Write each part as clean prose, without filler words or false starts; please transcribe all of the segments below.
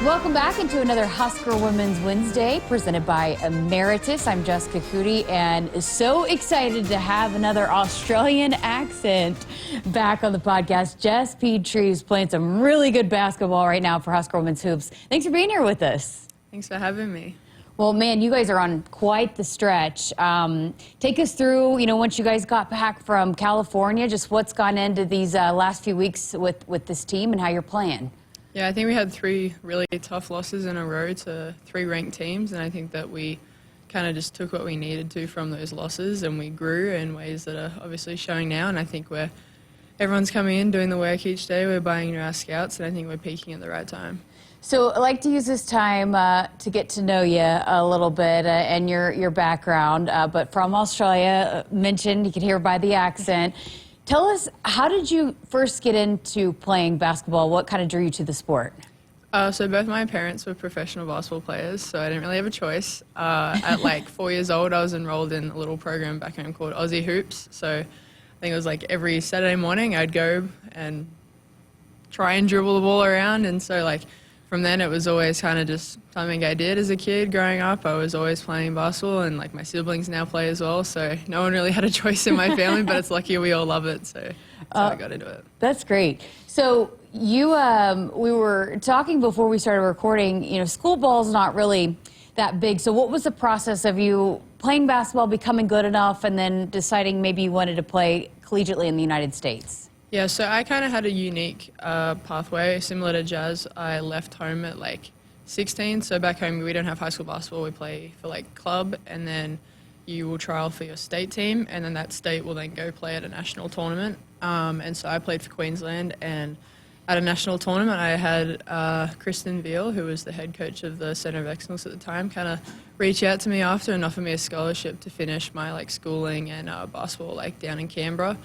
Welcome back into another Husker Women's Wednesday presented by Emeritus. I'm Jessica Coody and so excited to have another Australian accent back on the podcast. Jess Petrie is playing some really good basketball right now for Husker Women's Hoops. Thanks for being here with us. Thanks for having me. Well, man, you guys are on quite the stretch. Take us through, once you guys got back from California, just what's gone into these last few weeks with this team and how you're playing. Yeah, I think we had 3 really tough losses in a row to 3 ranked teams, and I think that we kind of just took what we needed to from those losses, and we grew in ways that are obviously showing now, and I think everyone's coming in, doing the work each day, we're buying into our scouts, and I think we're peaking at the right time. So I'd like to use this time to get to know you a little bit and your background, but from Australia, mentioned, you can hear by the accent. Tell us, how did you first get into playing basketball? What kind of drew you to the sport? So both my parents were professional basketball players, so I didn't really have a choice. At like 4 years old, I was enrolled in a little program back home called Aussie Hoops. So I think it was like every Saturday morning I'd go and try and dribble the ball around. And so like from then it was always kind of just something I did as a kid growing up. I was always playing basketball, and like my siblings now play as well. So no one really had a choice in my family, but it's lucky we all love it. So that's how I got into it. That's great. So you, we were talking before we started recording, school ball's not really that big. So what was the process of you playing basketball, becoming good enough, and then deciding maybe you wanted to play collegiately in the United States? Yeah, so I kind of had a unique pathway, similar to Jazz. I left home at like 16, so back home we don't have high school basketball. We play for like club, and then you will trial for your state team, and then that state will then go play at a national tournament. And so I played for Queensland, and at a national tournament I had Kristen Veal, who was the head coach of the Centre of Excellence at the time, kind of reach out to me after and offer me a scholarship to finish my like schooling and basketball like down in Canberra.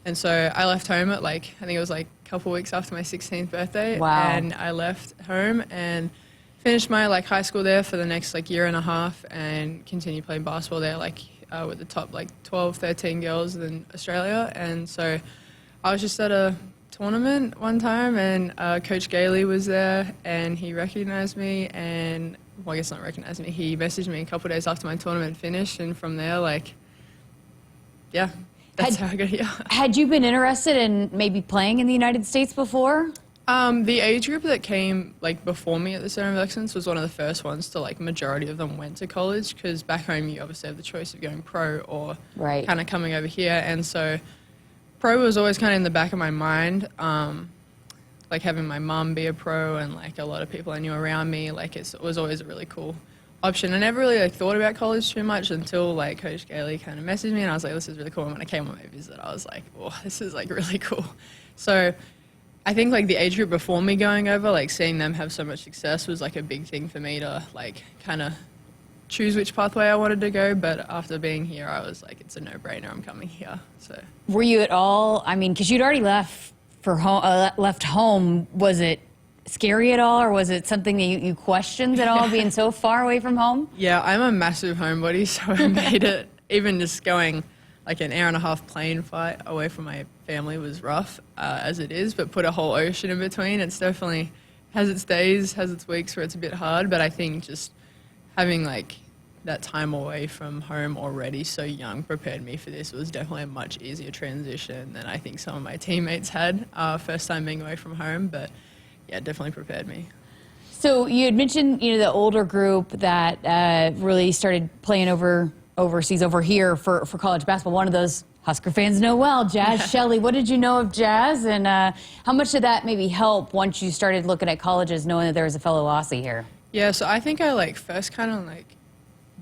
And so I left home at I think it was like a couple of weeks after my 16th birthday. Wow. And I left home and finished my like high school there for the next like year and a half, and continued playing basketball there with the top 12, 13 girls in Australia. And so I was just at a tournament one time, and Coach Gailey was there, and he recognized me, and well, I guess not recognized me, he messaged me a couple of days after my tournament finished, and from there yeah. That's how I got here. Had you been interested in maybe playing in the United States before? The age group that came before me at the Centre of Excellence was one of the first ones to majority of them went to college, because back home you obviously have the choice of going pro or kind of coming over here, and so pro was always kind of in the back of my mind. Having my mum be a pro and a lot of people I knew around me, it was always a really cool option. I never really thought about college too much until Coach Gailey kind of messaged me, and I was like, this is really cool. And when I came on my visit, I was like, oh, this is really cool. So I think the age group before me going over, seeing them have so much success was a big thing for me to kind of choose which pathway I wanted to go. But after being here, I was like, it's a no-brainer, I'm coming here. So were you at all, because you'd already left home, was it scary at all, or was it something that you questioned at all, being so far away from home? Yeah, I'm a massive homebody, so I made it. Even just going an hour and a half plane flight away from my family was rough as it is, but put a whole ocean in between, it's definitely has its days, has its weeks where it's a bit hard. But I think just having that time away from home already so young prepared me for this. It was definitely a much easier transition than I think some of my teammates had first time being away from home, but yeah, it definitely prepared me. So you had mentioned, the older group that really started playing overseas over here for college basketball. One of those Husker fans know well, Jazz Shelley. What did you know of Jazz, and how much did that maybe help once you started looking at colleges, knowing that there was a fellow Aussie here? Yeah, so I think I first kind of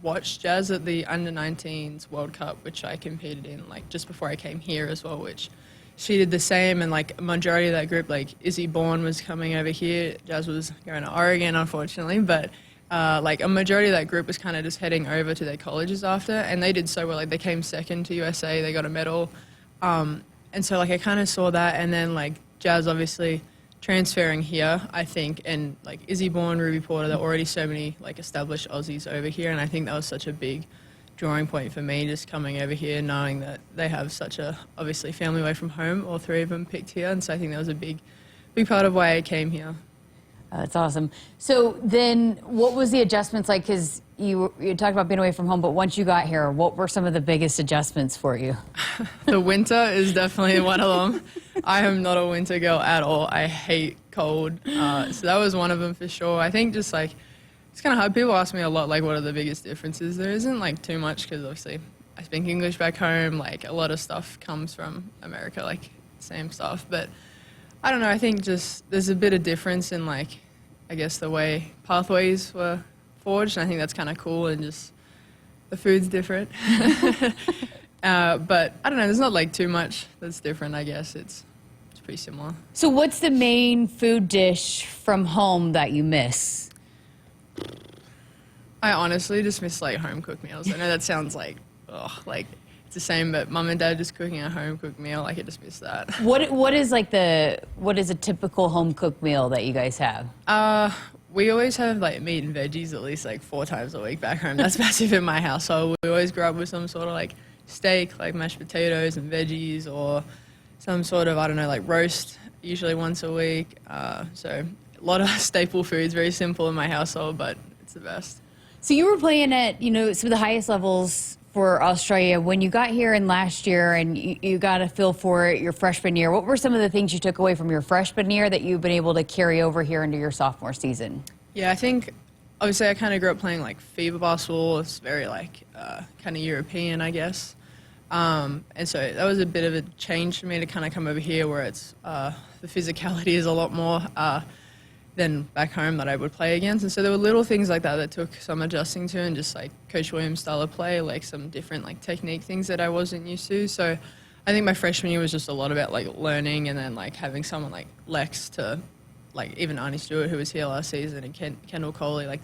watched Jazz at the Under-19s World Cup, which I competed in just before I came here as well, which she did the same, and a majority of that group, Izzy Bourne was coming over here. Jazz was going to Oregon, unfortunately, but a majority of that group was kind of just heading over to their colleges after, and they did so well. They came second to USA, they got a medal, and so I kind of saw that, and then Jazz obviously transferring here, I think, and Izzy Bourne, Ruby Porter, there are already so many established Aussies over here, and I think that was such a big drawing point for me, just coming over here, knowing that they have such a, obviously, family away from home. All 3 of them picked here, and so I think that was a big part of why I came here. That's awesome. So then what was the adjustments like? Because you talked about being away from home, but once you got here, what were some of the biggest adjustments for you? The winter is definitely one of them. I am not a winter girl at all. I hate cold. So that was one of them for sure. I think just like, it's kind of hard. People ask me a lot, like, what are the biggest differences? There isn't like too much because obviously I speak English back home. Like a lot of stuff comes from America, like same stuff. But I don't know. I think just there's a bit of difference in like, I guess the way pathways were forged. And I think that's kind of cool, and just the food's different. But I don't know. There's not like too much that's different. I guess it's pretty similar. So what's the main food dish from home that you miss? I honestly just miss like home cooked meals. I know that sounds like, like it's the same, but mum and dad just cooking a home cooked meal, like I just miss that. What is a typical home cooked meal that you guys have? We always have like meat and veggies at least like 4 times a week back home. That's massive in my household. We always grow up with some sort of like steak, like mashed potatoes and veggies, or some sort of, I don't know, like roast, usually once a week. So a lot of staple foods, very simple in my household, but it's the best. So you were playing at, some of the highest levels for Australia. When you got here in last year and you got a feel for it your freshman year, what were some of the things you took away from your freshman year that you've been able to carry over here into your sophomore season? Yeah, I think, obviously I kind of grew up playing like FIBA basketball. It's very like kind of European, I guess. And so that was a bit of a change for me to kind of come over here where it's, the physicality is a lot more than back home that I would play against. And so there were little things like that that took some adjusting to, and just like Coach Williams' style of play, like some different like technique things that I wasn't used to. So I think my freshman year was just a lot about like learning, and then like having someone like Lex to like even Arnie Stewart, who was here last season, and Kendall Coley, like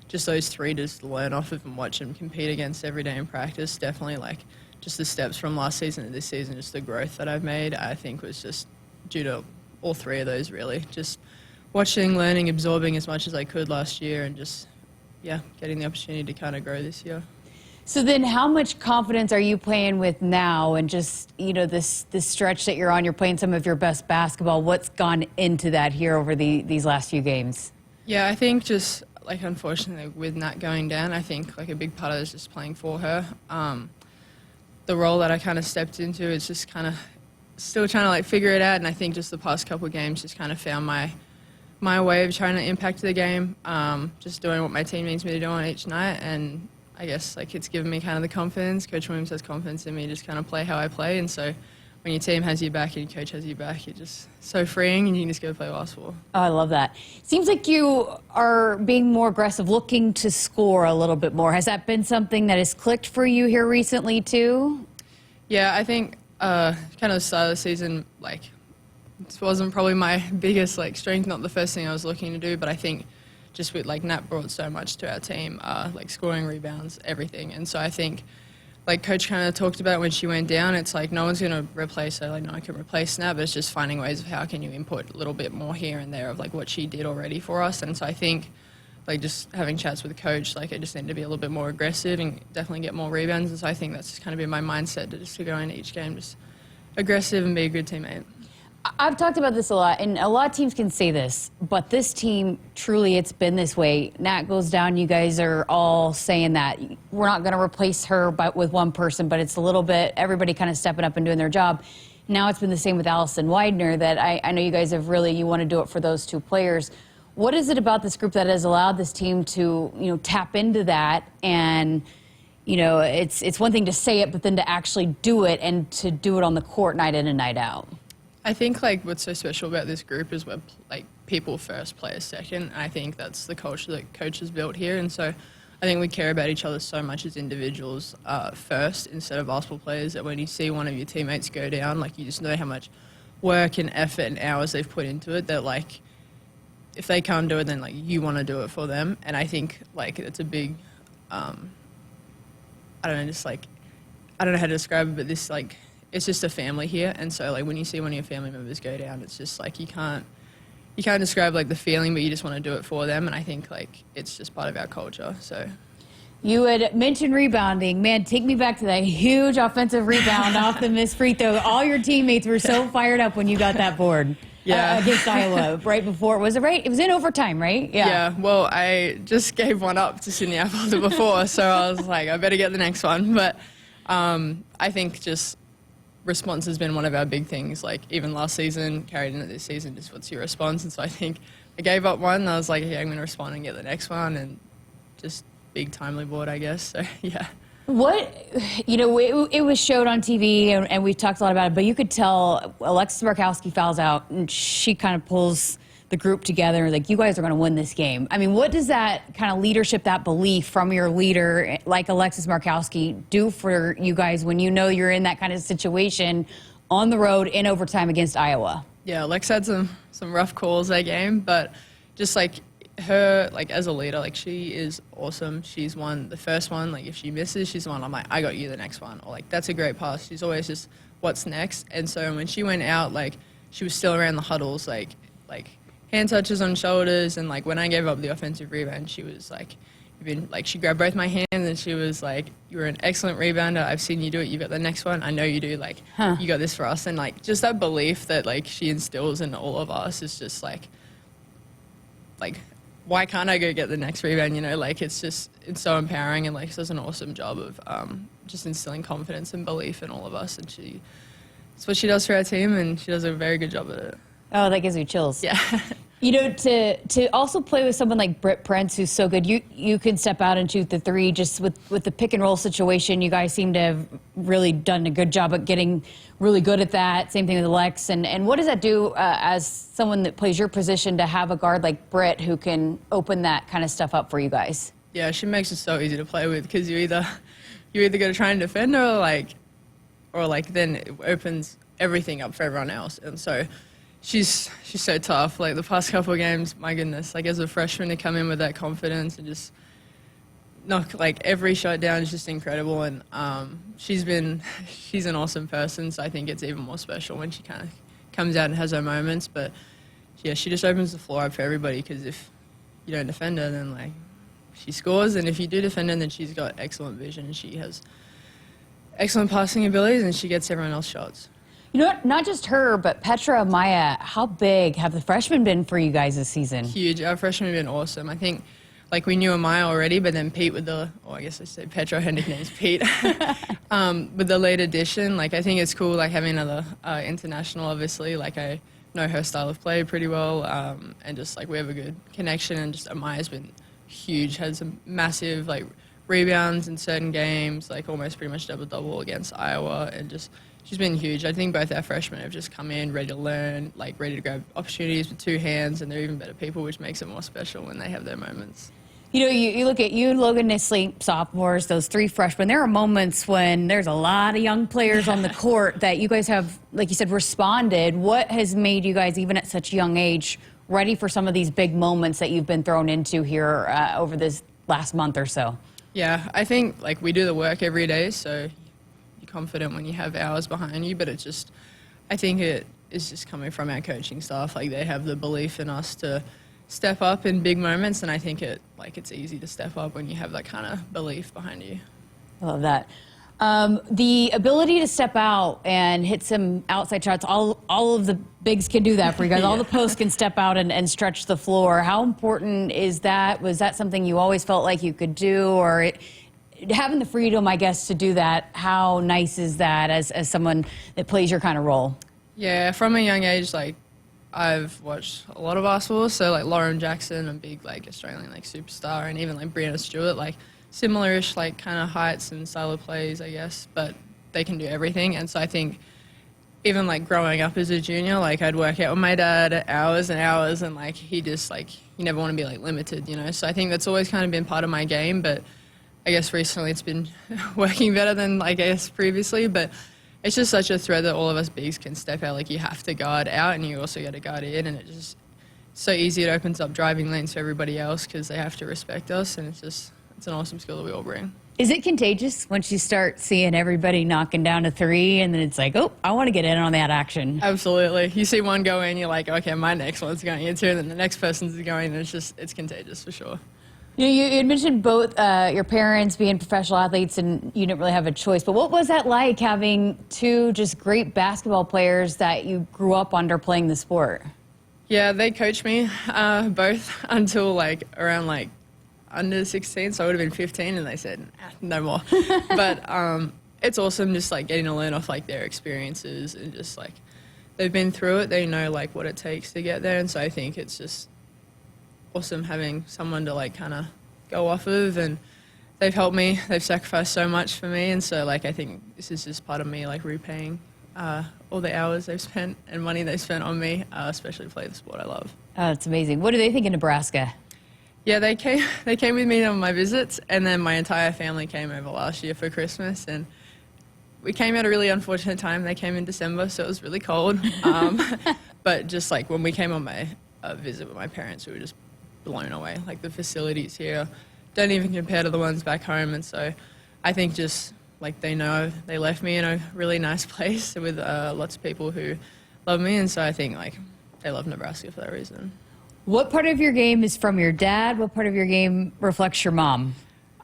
just those 3 to just learn off of and watch them compete against every day in practice. Definitely like just the steps from last season to this season, just the growth that I've made, I think was just due to all 3 of those really. Just watching, learning, absorbing as much as I could last year, and just, yeah, getting the opportunity to kind of grow this year. So then how much confidence are you playing with now, and just, this stretch that you're on, you're playing some of your best basketball. What's gone into that here over these last few games? Yeah, I think just, like, unfortunately, with Nat going down, I think, like, a big part of it is just playing for her. The role that I kind of stepped into is just kind of still trying to, like, figure it out, and I think just the past couple of games just kind of found my way of trying to impact the game, just doing what my team needs me to do on each night. And I guess like it's given me kind of the confidence. Coach Williams has confidence in me to just kind of play how I play. And so when your team has you back and your coach has you back, it's just so freeing, and you can just go play basketball. Oh, I love that. Seems like you are being more aggressive, looking to score a little bit more. Has that been something that has clicked for you here recently too? Yeah, I think kind of the start of the season, like, this wasn't probably my biggest like strength, not the first thing I was looking to do, but I think just with like Nat brought so much to our team, like scoring, rebounds, everything. And so I think like Coach kind of talked about when she went down, it's like no one's going to replace her, like no one can replace Nat, but it's just finding ways of how can you input a little bit more here and there of like what she did already for us. And so I think like just having chats with the coach, like I just need to be a little bit more aggressive and definitely get more rebounds. And so I think that's just kind of been my mindset to go into each game, just aggressive and be a good teammate. I've talked about this a lot, and a lot of teams can say this, but this team, truly, it's been this way. Nat goes down, you guys are all saying that. We're not going to replace her with one person, but it's a little bit, everybody kind of stepping up and doing their job. Now it's been the same with Allison Widener, that I know you guys have really, you want to do it for those 2 players. What is it about this group that has allowed this team to, tap into that? And, it's one thing to say it, but then to actually do it, and to do it on the court night in and night out. I think like what's so special about this group is we're like people first, players second. I think that's the culture that Coach has built here, and so I think we care about each other so much as individuals first instead of basketball players, that when you see one of your teammates go down, like you just know how much work and effort and hours they've put into it, that like if they can't do it, then like you want to do it for them. And I think like it's a big I don't know, just like I don't know how to describe it, but this like it's just a family here. And so like when you see one of your family members go down, it's just like you can't describe like the feeling, but you just want to do it for them. And I think like it's just part of our culture. So you had mentioned rebounding. Man, take me back to that huge offensive rebound off the missed free throw. All your teammates were so fired up when you got that board. against Iowa right before. Was it right? It was in overtime, right? Yeah. Well, I just gave one up to Sydney after before, so I was like, I better get the next one. But I think just response has been one of our big things. Like even last season, carried into this season, just what's your response? And so I think I gave up one. And I was like, yeah, I'm going to respond and get the next one, and just big timely board, I guess. So yeah. What, it was showed on TV, and we've talked a lot about it, but you could tell Alexis Markowski fouls out, and she kind of pulls the group together, like, you guys are going to win this game. I mean, what does that kind of leadership, that belief from your leader, like Alexis Markowski, do for you guys when you know you're in that kind of situation on the road in overtime against Iowa? Yeah, Lex had some rough calls that game, but just like her, like as a leader, like she is awesome. She's won the first one. Like if she misses, she's the one I'm like, I got you the next one. Or like, that's a great pass. She's always just, what's next? And so when she went out, like she was still around the huddles, like hand touches on shoulders. And like when I gave up the offensive rebound, she was like, she grabbed both my hands and she was like, you're an excellent rebounder. I've seen you do it. You got the next one. I know you do. Like, you got this for us. And like, just that belief that like she instills in all of us is just like, why can't I go get the next rebound? Like it's so empowering, and like she does an awesome job of just instilling confidence and belief in all of us. And it's what she does for our team, and she does a very good job at it. Oh, that gives me chills. Yeah. To also play with someone like Britt Prince, who's so good, you can step out and shoot the three. Just with the pick and roll situation, you guys seem to have really done a good job at getting really good at that. Same thing with Lex. And what does that do as someone that plays your position to have a guard like Britt who can open that kind of stuff up for you guys? Yeah, she makes it so easy to play with, because you either got to try and defend her, or then it opens everything up for everyone else. And so she's so tough. Like the past couple of games, my goodness, like as a freshman to come in with that confidence and just knock like every shot down is just incredible. And she's an awesome person, so I think it's even more special when she kind of comes out and has her moments. But yeah, she just opens the floor up for everybody, because if you don't defend her, then like she scores, and if you do defend her, then she's got excellent vision and she has excellent passing abilities, and she gets everyone else shots. You know what? Not just her, but Petra, Maya. How big have the freshmen been for you guys this season? Huge. Our freshmen have been awesome. I think, like, we knew Maya already, but then Pete I guess I say Petra, her nickname's Pete. With the late addition, like, I think it's cool, like, having another international, obviously. Like, I know her style of play pretty well, and just, like, we have a good connection, and just Maya's been huge, had some massive, like, rebounds in certain games, like, almost pretty much double-double against Iowa, and just she's been huge. I think both our freshmen have just come in ready to learn, like ready to grab opportunities with two hands, and they're even better people, which makes it more special when they have their moments. You look at you, Logan Nisley, sophomores, those three freshmen. There are moments when there's a lot of young players on the court that you guys have, like you said, responded. What has made you guys, even at such a young age, ready for some of these big moments that you've been thrown into here over this last month or so? Yeah, I think like we do the work every day, so confident when you have hours behind you, but it's just, I think it is just coming from our coaching staff. Like they have the belief in us to step up in big moments, and I think it's easy to step up when you have that kind of belief behind you. I love that. The ability to step out and hit some outside shots, all of the bigs can do that for you guys. All the posts can step out and stretch the floor. How important is that? Was that something you always felt like you could do, or having the freedom, I guess, to do that? How nice is that as someone that plays your kind of role? Yeah, from a young age, like I've watched a lot of basketball, so like Lauren Jackson, a big like Australian like superstar, and even like Brianna Stewart, like similar-ish like kind of heights and style of plays, I guess, but they can do everything. And so I think even like growing up as a junior, like I'd work out with my dad hours and hours, and like he just like, you never want to be like limited, So I think that's always kind of been part of my game, but I guess recently it's been working better than I guess previously, but it's just such a thread that all of us bigs can step out. Like you have to guard out, and you also got to guard in, and it's so easy. It opens up driving lanes for everybody else because they have to respect us, and it's an awesome skill that we all bring. Is it contagious once you start seeing everybody knocking down a three, and then it's like, oh, I want to get in on that action? Absolutely. You see one go in, you're like, okay, my next one's going into, and then the next person's going, and it's contagious for sure. You had mentioned both your parents being professional athletes, and you didn't really have a choice. But what was that like, having two just great basketball players that you grew up under playing the sport? Yeah, they coached me both until like around like under 16, so I would have been 15, and they said no more. But it's awesome just like getting to learn off like their experiences, and just like they've been through it, they know like what it takes to get there, and so I think it's just awesome having someone to like kind of go off of, and they've helped me, they've sacrificed so much for me, and so like I think this is just part of me like repaying all the hours they've spent and money they've spent on me, especially to play the sport I love. Oh, it's amazing. What do they think of Nebraska? Yeah, they came with me on my visits, and then my entire family came over last year for Christmas, and we came at a really unfortunate time. They came in December, so it was really cold. But just like when we came on my visit with my parents, we were just blown away. Like the facilities here don't even compare to the ones back home, and so I think just like they know they left me in a really nice place with lots of people who love me, and so I think like they love Nebraska for that reason. What part of your game is from your dad? What part of your game reflects your mom?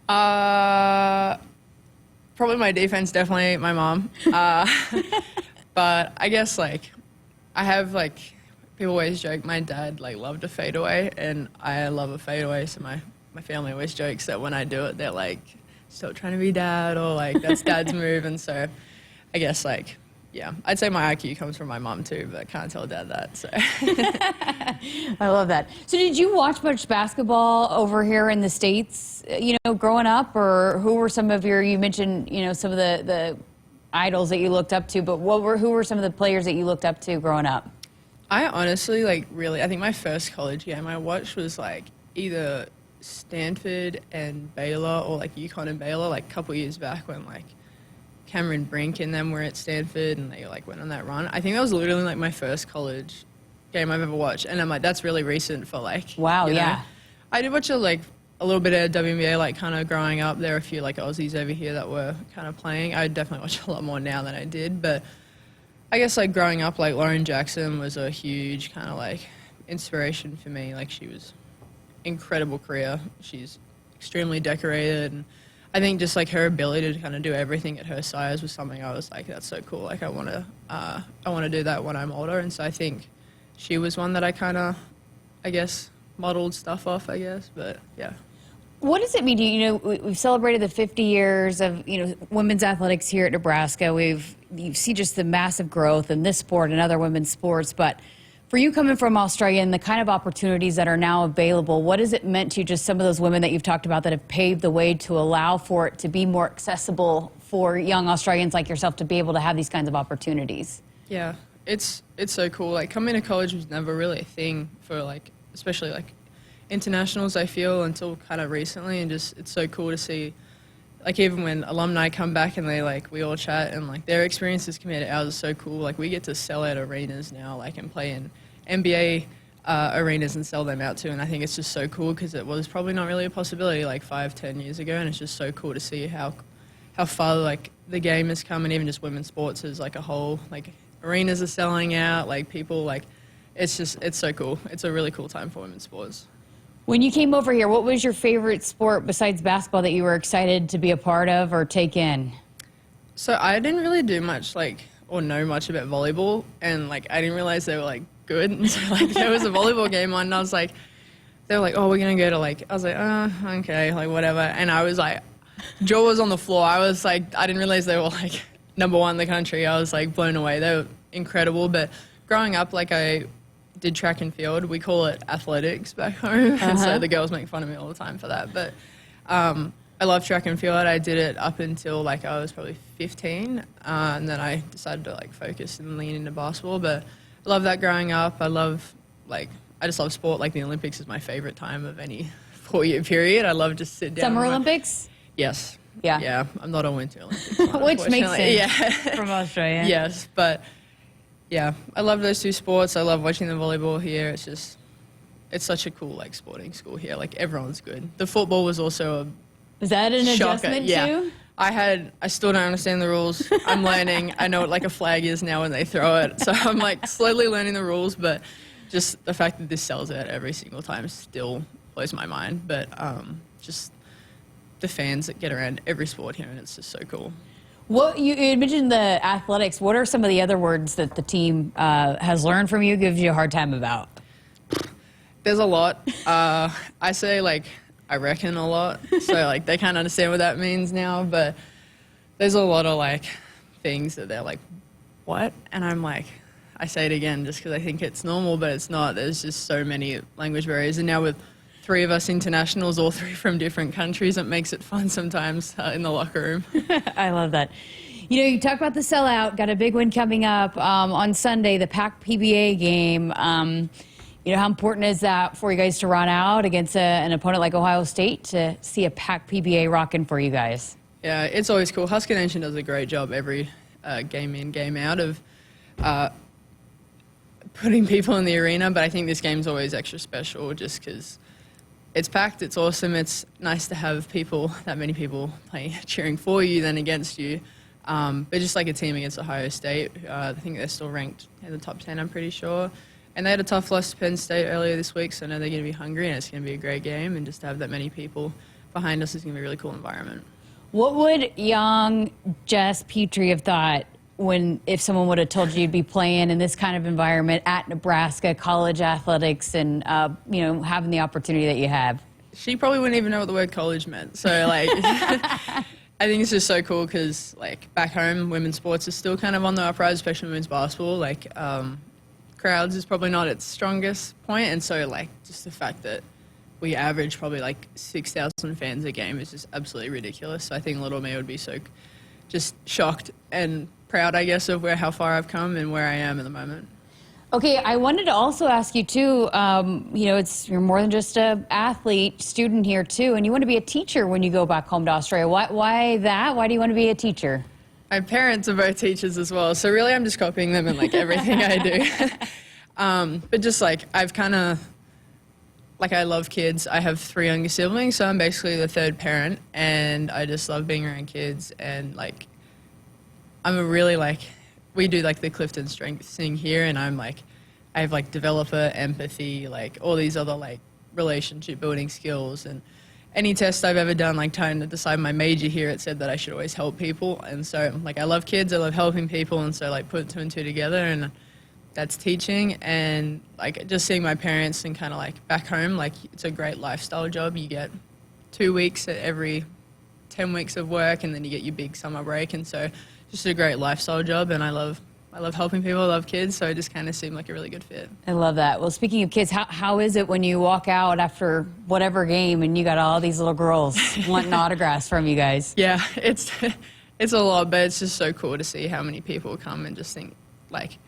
Probably my defense, definitely my mom. But I guess like I have like people always joke my dad like loved a fadeaway, and I love a fadeaway, so my family always jokes that when I do it, they're like, still trying to be dad, or like that's dad's move. And so I guess like, yeah, I'd say my IQ comes from my mom too, but I can't tell dad that. So I love that. So did you watch much basketball over here in the States, you know, growing up, or who were some of you mentioned, you know, some of the idols that you looked up to, but who were some of the players that you looked up to growing up? I honestly I think my first college game I watched was like either Stanford and Baylor, or like UConn and Baylor, like a couple years back when like Cameron Brink and them were at Stanford and they like went on that run. I think that was literally like my first college game I've ever watched, and I'm like, that's really recent for like, wow, you know. yeah. I did watch a little bit of WNBA like kind of growing up. There were a few like Aussies over here that were kind of playing. I definitely watch a lot more now than I did, but I guess like growing up, like Lauren Jackson was a huge kind of like inspiration for me. Like she was incredible career. She's extremely decorated, and I think just like her ability to kind of do everything at her size was something I was like, that's so cool. Like I want to do that when I'm older. And so I think she was one that I kind of, I guess, modeled stuff off, I guess. But yeah. What does it mean to you? You know, we've celebrated the 50 years of, you know, women's athletics here at Nebraska. You see just the massive growth in this sport and other women's sports, but for you coming from Australia and the kind of opportunities that are now available, what has it meant to just some of those women that you've talked about that have paved the way to allow for it to be more accessible for young Australians like yourself to be able to have these kinds of opportunities? Yeah, it's so cool. Like coming to college was never really a thing for like, especially like internationals, I feel, until kind of recently, and just it's so cool to see like even when alumni come back and they like we all chat and like their experiences compared to ours is so cool. Like we get to sell out arenas now, like and play in NBA arenas and sell them out too, and I think it's just so cool because it was probably not really a possibility like 5-10 years ago, and it's just so cool to see how far like the game has come, and even just women's sports as like a whole, like arenas are selling out, like people like it's so cool. It's a really cool time for women's sports. When you came over here, what was your favorite sport besides basketball that you were excited to be a part of or take in? So I didn't really do much like or know much about volleyball, and like I didn't realize they were like good. And so like there was a volleyball game on, and I was like, they were like, oh, we're gonna go to like, I was like, okay, like whatever. And I was like, jaw was on the floor. I was like, I didn't realize they were like #1 in the country. I was like blown away. They were incredible. But growing up, like I did track and field. We call it athletics back home, and so the girls make fun of me all the time for that. But I love track and field. I did it up until like I was probably 15, and then I decided to like focus and lean into basketball. But I love that growing up. I just love sport. Like the Olympics is my favorite time of any 4-year period. I love just sit down. Summer Olympics? Yes. Yeah. Yeah. I'm not a Winter Olympics one, which makes sense. Yeah. From Australia. Yes, but yeah, I love those two sports. I love watching the volleyball here. It's such a cool like sporting school here. Like everyone's good. The football was also Is that an shocker. adjustment Yeah. too? I still don't understand the rules. I'm learning. I know what like a flag is now when they throw it. So I'm like slowly learning the rules, but just the fact that this sells out every single time still blows my mind. But just the fans that get around every sport here, and it's just so cool. What you mentioned the athletics. What are some of the other words that the team has learned from you, gives you a hard time about? There's a lot. I say, like, I reckon a lot. So, like, they can't understand what that means now. But there's a lot of, like, things that they're like, what? And I'm like, I say it again just because I think it's normal, but it's not. There's just so many language barriers. And now with 3 of us internationals, all 3 from different countries, it makes it fun sometimes in the locker room. I love that. You know, you talk about the sellout, got a big win coming up on Sunday, the Pac PBA game. You know, how important is that for you guys to run out against an opponent like Ohio State to see a Pac PBA rocking for you guys? Yeah, it's always cool. Husker Nation does a great job every game in, game out of putting people in the arena, but I think this game's always extra special just because it's packed, it's awesome, it's nice to have people, that many people cheering for you than against you. But just like a team against Ohio State, I think they're still ranked in the top 10, I'm pretty sure. And they had a tough loss to Penn State earlier this week, so I know they're going to be hungry and it's going to be a great game. And just to have that many people behind us is going to be a really cool environment. What would young Jess Petrie have thought if someone would have told you you'd be playing in this kind of environment at Nebraska, college athletics, and you know, having the opportunity that you have? She probably wouldn't even know what the word college meant. So like, I think it's just so cool because like back home, women's sports is still kind of on the uprise, especially women's basketball. Like crowds is probably not its strongest point, and so like just the fact that we average probably like 6,000 fans a game is just absolutely ridiculous. So I think little me would be so just shocked and proud, I guess, of how far I've come and where I am at the moment. Okay, I wanted to also ask you too, you know, you're more than just an athlete, student here too, and you want to be a teacher when you go back home to Australia. Why that? Why do you want to be a teacher? My parents are both teachers as well, so really I'm just copying them in like everything I do. But just like I've kind of, like I love kids. I have 3 younger siblings, so I'm basically the 3rd parent, and I just love being around kids. And like I'm a really like, we do like the Clifton Strengths thing here, and I'm like, I have like developer, empathy, like all these other like relationship building skills. And any test I've ever done, like trying to decide my major here, it said that I should always help people. And so like I love kids, I love helping people, and so like put 2 and 2 together, and that's teaching. And like just seeing my parents and kind of like back home, like it's a great lifestyle job. You get 2 weeks at every 10 weeks of work, and then you get your big summer break, and so just a great lifestyle job. And I love helping people, I love kids, so it just kind of seemed like a really good fit. I love that. Well, speaking of kids, how is it when you walk out after whatever game and you got all these little girls wanting autographs from you guys? Yeah, it's a lot, but it's just so cool to see how many people come and just think, like,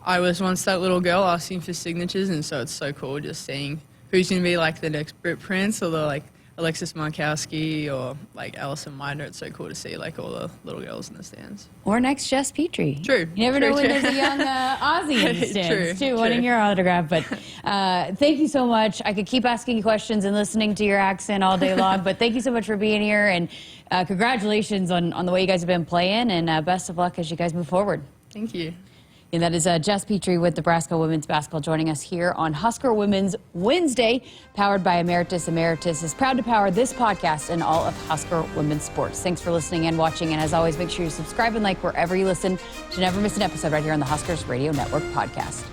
I was once that little girl asking for signatures, and so it's so cool just seeing who's going to be like the next Brit Prince, or the like Alexis Markowski, or like Alison Meidner. It's so cool to see like all the little girls in the stands. Or next Jess Petrie. True. You never know when there's a young Aussie in the stands too, wanting your autograph. But thank you so much. I could keep asking you questions and listening to your accent all day long, but thank you so much for being here, and congratulations on the way you guys have been playing, and best of luck as you guys move forward. Thank you. And that is Jess Petrie with Nebraska Women's Basketball joining us here on Husker Women's Wednesday, powered by Emeritus. Emeritus is proud to power this podcast and all of Husker Women's Sports. Thanks for listening and watching. And as always, make sure you subscribe and like wherever you listen to never miss an episode right here on the Huskers Radio Network podcast.